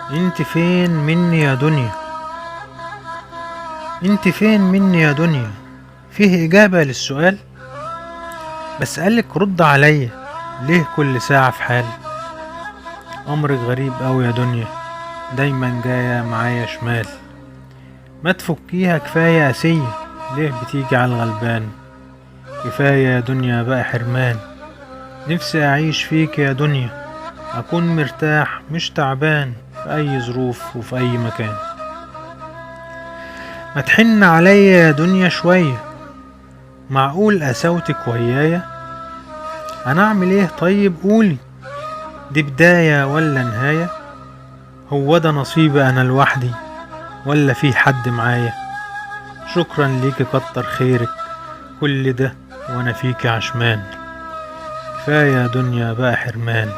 انت فين مني يا دنيا؟ انت فين مني يا دنيا؟ فيه اجابة للسؤال؟ بسألك رد عليا، ليه كل ساعة في حال؟ امرك غريب اوي يا دنيا، دايما جاية معايا شمال. ما تفكيها كفاية قاسية، ليه بتيجي على الغلبان؟ كفاية يا دنيا بقى حرمان، نفسي اعيش فيك يا دنيا، اكون مرتاح مش تعبان، في اي ظروف وفي اي مكان. ما تحن عليا يا دنيا شوية، معقول قساوتك ويايا؟ انا اعمل ايه طيب قولي، دي بداية ولا نهاية؟ هو ده نصيبي انا لوحدي ولا في حد معايا؟ شكرا ليكي كتر خيرك، كل ده وانا فيكي عشمان. كفاية يا دنيا بقى حرمان،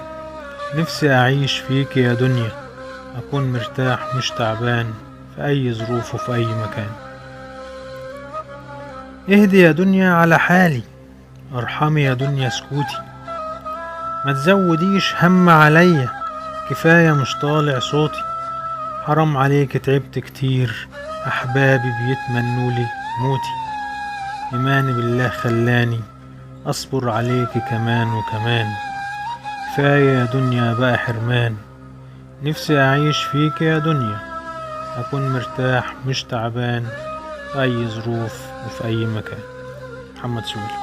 نفسي اعيش فيكي يا دنيا، اكون مرتاح مش تعبان، في اي ظروف وفي اي مكان. اهدي يا دنيا على حالي، ارحمي يا دنيا سكوتي، ما تزوديش هم عليا، كفاية مش طالع صوتي. حرام عليك تعبت كتير، احبابي بيتمنولي موتي، ايماني بالله خلاني اصبر عليك كمان وكمان. كفاية يا دنيا بقى حرمان، نفسي اعيش فيك يا دنيا، اكون مرتاح مش تعبان، في اي ظروف وفي اي مكان. محمد شوقي.